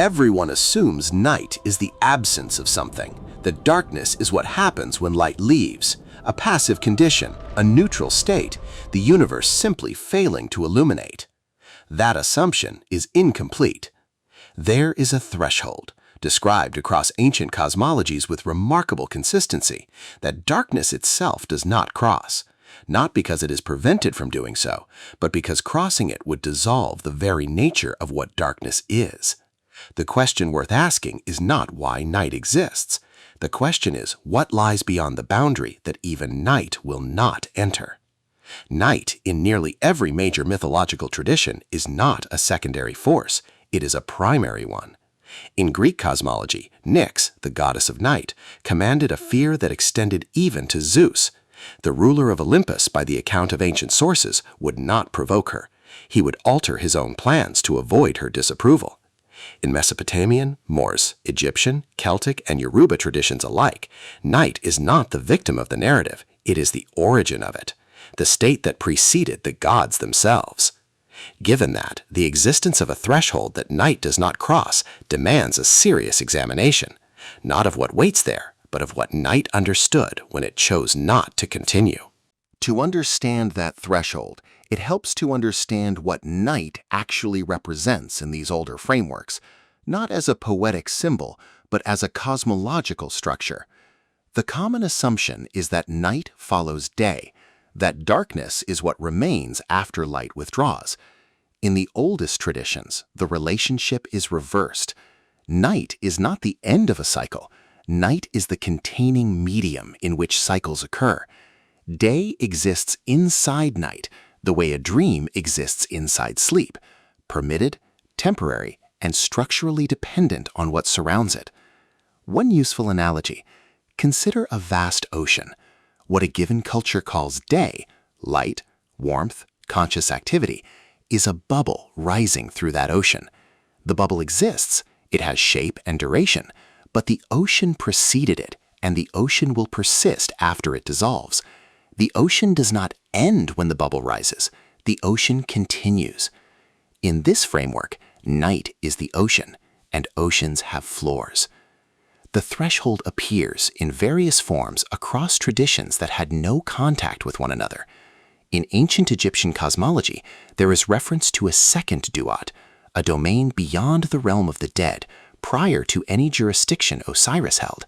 Everyone assumes night is the absence of something, that darkness is what happens when light leaves, a passive condition, a neutral state, the universe simply failing to illuminate. That assumption is incomplete. There is a threshold, described across ancient cosmologies with remarkable consistency, that darkness itself does not cross, not because it is prevented from doing so, but because crossing it would dissolve the very nature of what darkness is. The question worth asking is not why night exists. The question is what lies beyond the boundary that even night will not enter. Night, in nearly every major mythological tradition, is not a secondary force, it is a primary one. In Greek cosmology, Nyx, the goddess of night, commanded a fear that extended even to Zeus. The ruler of Olympus, by the account of ancient sources, would not provoke her. He would alter his own plans to avoid her disapproval. In Mesopotamian, Morse, Egyptian, Celtic, and Yoruba traditions alike, night is not the victim of the narrative, it is the origin of it, the state that preceded the gods themselves. Given that, the existence of a threshold that night does not cross demands a serious examination, not of what waits there, but of what night understood when it chose not to continue. To understand that threshold, it helps to understand what night actually represents in these older frameworks, not as a poetic symbol, but as a cosmological structure. The common assumption is that night follows day, that darkness is what remains after light withdraws. In the oldest traditions, the relationship is reversed. Night is not the end of a cycle. Night is the containing medium in which cycles occur. Day exists inside night, the way a dream exists inside sleep, permitted, temporary, and structurally dependent on what surrounds it. One useful analogy: consider a vast ocean. What a given culture calls day, light, warmth, conscious activity, is a bubble rising through that ocean. The bubble exists, it has shape and duration, but the ocean preceded it, and the ocean will persist after it dissolves. The ocean does not end when the bubble rises. The ocean continues. In this framework, night is the ocean, and oceans have floors. The threshold appears in various forms across traditions that had no contact with one another. In ancient Egyptian cosmology, there is reference to a second duat, a domain beyond the realm of the dead, prior to any jurisdiction Osiris held.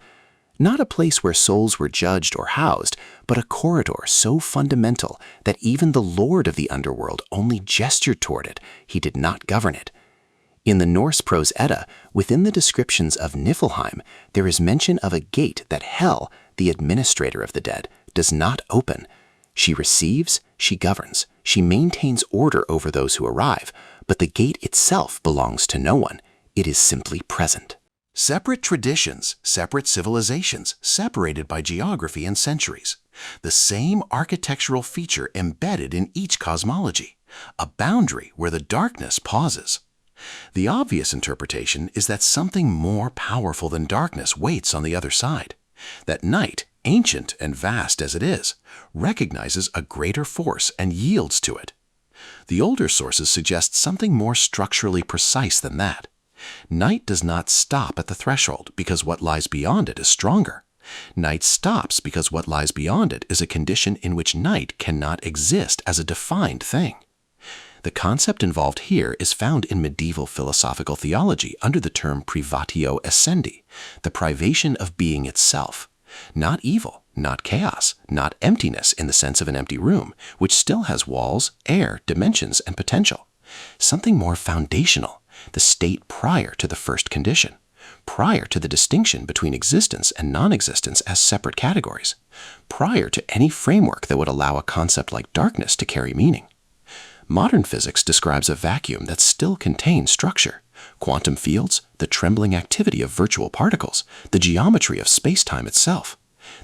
Not a place where souls were judged or housed, but a corridor so fundamental that even the lord of the underworld only gestured toward it, he did not govern it. In the Norse prose Edda, within the descriptions of Niflheim, there is mention of a gate that Hel, the administrator of the dead, does not open. She receives, she governs, she maintains order over those who arrive, but the gate itself belongs to no one. It is simply present. Separate traditions, separate civilizations, separated by geography and centuries. The same architectural feature embedded in each cosmology, a boundary where the darkness pauses. The obvious interpretation is that something more powerful than darkness waits on the other side, that night, ancient and vast as it is, recognizes a greater force and yields to it. The older sources suggest something more structurally precise than that. Night does not stop at the threshold because what lies beyond it is stronger. Night stops because what lies beyond it is a condition in which night cannot exist as a defined thing. The concept involved here is found in medieval philosophical theology under the term privatio essendi, the privation of being itself. Not evil, not chaos, not emptiness in the sense of an empty room, which still has walls, air, dimensions, and potential. Something more foundational, the state prior to the first condition, prior to the distinction between existence and non-existence as separate categories, prior to any framework that would allow a concept like darkness to carry meaning. Modern physics describes a vacuum that still contains structure, quantum fields, the trembling activity of virtual particles, the geometry of space-time itself.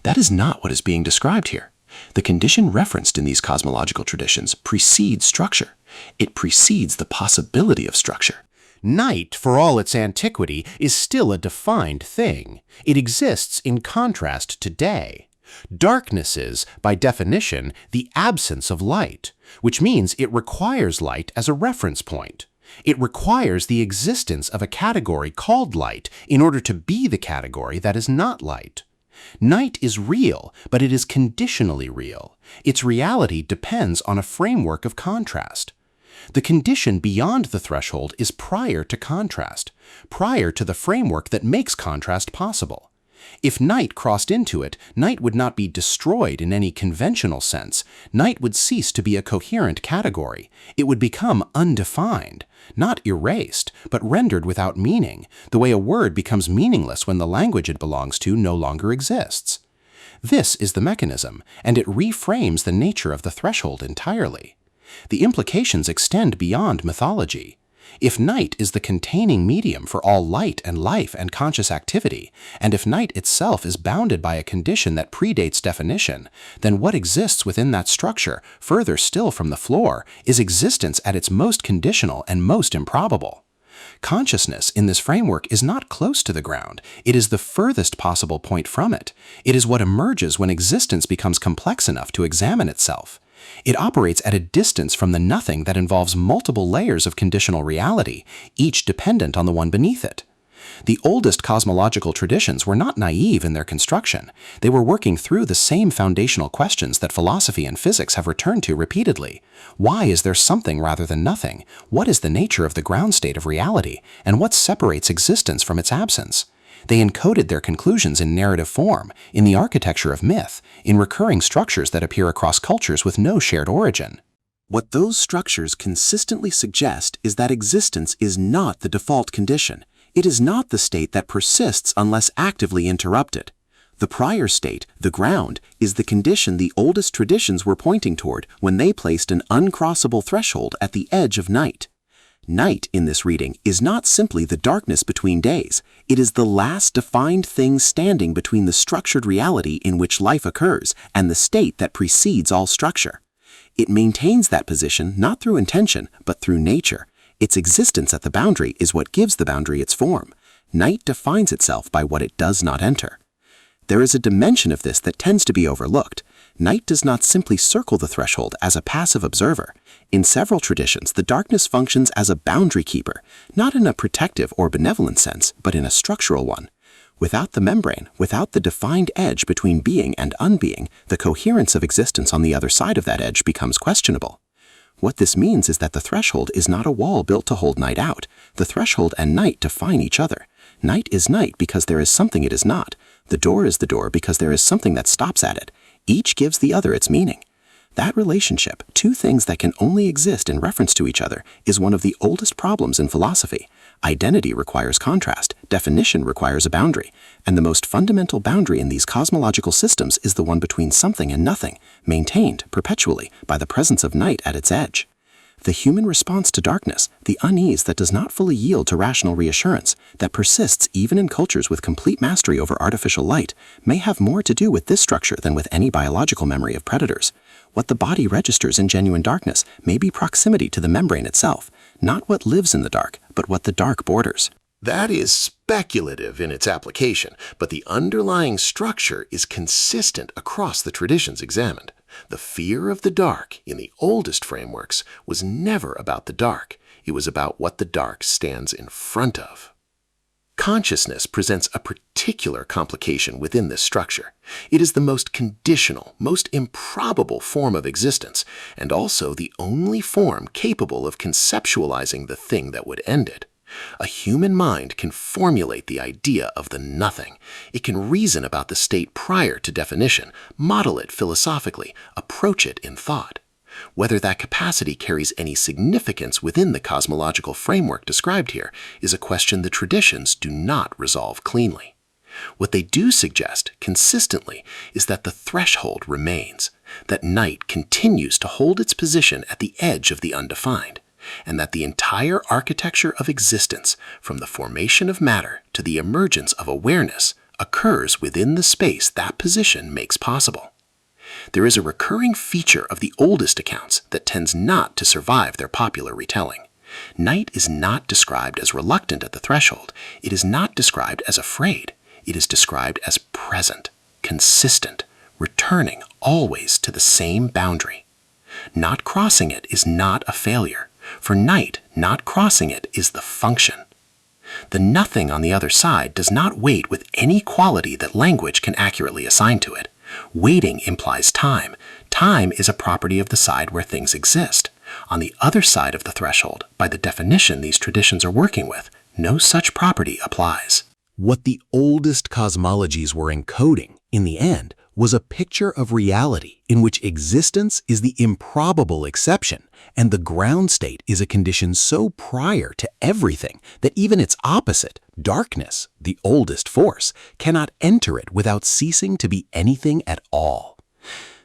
That is not what is being described here. The condition referenced in these cosmological traditions precedes structure. It precedes the possibility of structure. Night, for all its antiquity, is still a defined thing. It exists in contrast to day. Darkness is, by definition, the absence of light, which means it requires light as a reference point. It requires the existence of a category called light in order to be the category that is not light. Night is real, but it is conditionally real. Its reality depends on a framework of contrast. The condition beyond the threshold is prior to contrast, prior to the framework that makes contrast possible. If night crossed into it, night would not be destroyed in any conventional sense. Night would cease to be a coherent category. It would become undefined, not erased, but rendered without meaning, the way a word becomes meaningless when the language it belongs to no longer exists. This is the mechanism, and it reframes the nature of the threshold entirely. The implications extend beyond mythology. If night is the containing medium for all light and life and conscious activity, and if night itself is bounded by a condition that predates definition, then what exists within that structure, further still from the floor, is existence at its most conditional and most improbable. Consciousness in this framework is not close to the ground. It is the furthest possible point from it. It is what emerges when existence becomes complex enough to examine itself. It operates at a distance from the nothing that involves multiple layers of conditional reality, each dependent on the one beneath it. The oldest cosmological traditions were not naive in their construction. They were working through the same foundational questions that philosophy and physics have returned to repeatedly. Why is there something rather than nothing? What is the nature of the ground state of reality? And what separates existence from its absence? They encoded their conclusions in narrative form, in the architecture of myth, in recurring structures that appear across cultures with no shared origin. What those structures consistently suggest is that existence is not the default condition. It is not the state that persists unless actively interrupted. The prior state, the ground, is the condition the oldest traditions were pointing toward when they placed an uncrossable threshold at the edge of night. Night, in this reading, is not simply the darkness between days. It is the last defined thing standing between the structured reality in which life occurs and the state that precedes all structure. It maintains that position not through intention, but through nature. Its existence at the boundary is what gives the boundary its form. Night defines itself by what it does not enter. There is a dimension of this that tends to be overlooked. Night does not simply circle the threshold as a passive observer. In several traditions, the darkness functions as a boundary keeper, not in a protective or benevolent sense, but in a structural one. Without the membrane, without the defined edge between being and unbeing, the coherence of existence on the other side of that edge becomes questionable. What this means is that the threshold is not a wall built to hold night out. The threshold and night define each other. Night is night because there is something it is not. The door is the door because there is something that stops at it. Each gives the other its meaning. That relationship, two things that can only exist in reference to each other, is one of the oldest problems in philosophy. Identity requires contrast, definition requires a boundary, and the most fundamental boundary in these cosmological systems is the one between something and nothing, maintained perpetually by the presence of night at its edge. The human response to darkness, the unease that does not fully yield to rational reassurance, that persists even in cultures with complete mastery over artificial light, may have more to do with this structure than with any biological memory of predators. What the body registers in genuine darkness may be proximity to the membrane itself, not what lives in the dark, but what the dark borders. That is speculative in its application, but the underlying structure is consistent across the traditions examined. The fear of the dark in the oldest frameworks was never about the dark. It was about what the dark stands in front of. Consciousness presents a particular complication within this structure. It is the most conditional, most improbable form of existence, and also the only form capable of conceptualizing the thing that would end it. A human mind can formulate the idea of the nothing. It can reason about the state prior to definition, model it philosophically, approach it in thought. Whether that capacity carries any significance within the cosmological framework described here is a question the traditions do not resolve cleanly. What they do suggest, consistently, is that the threshold remains, that night continues to hold its position at the edge of the undefined, and that the entire architecture of existence, from the formation of matter to the emergence of awareness, occurs within the space that position makes possible. There is a recurring feature of the oldest accounts that tends not to survive their popular retelling. Night is not described as reluctant at the threshold. It is not described as afraid. It is described as present, consistent, returning always to the same boundary. Not crossing it is not a failure. For night, not crossing it is the function. The nothing on the other side does not wait with any quality that language can accurately assign to it. Waiting implies time. Time is a property of the side where things exist. On the other side of the threshold, by the definition these traditions are working with, no such property applies. What the oldest cosmologies were encoding, in the end, was a picture of reality in which existence is the improbable exception, and the ground state is a condition so prior to everything that even its opposite, darkness, the oldest force, cannot enter it without ceasing to be anything at all.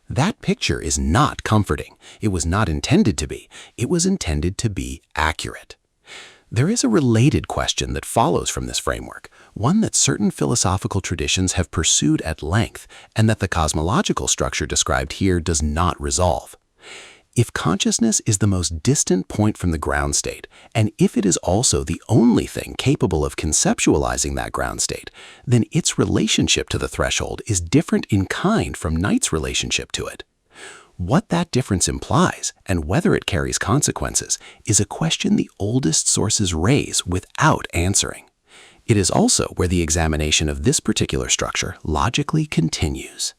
That picture is not comforting. It was not intended to be. It was intended to be accurate. There is a related question that follows from this framework, one that certain philosophical traditions have pursued at length and that the cosmological structure described here does not resolve. If consciousness is the most distant point from the ground state, and if it is also the only thing capable of conceptualizing that ground state, then its relationship to the threshold is different in kind from night's relationship to it. What that difference implies, and whether it carries consequences, is a question the oldest sources raise without answering. It is also where the examination of this particular structure logically continues.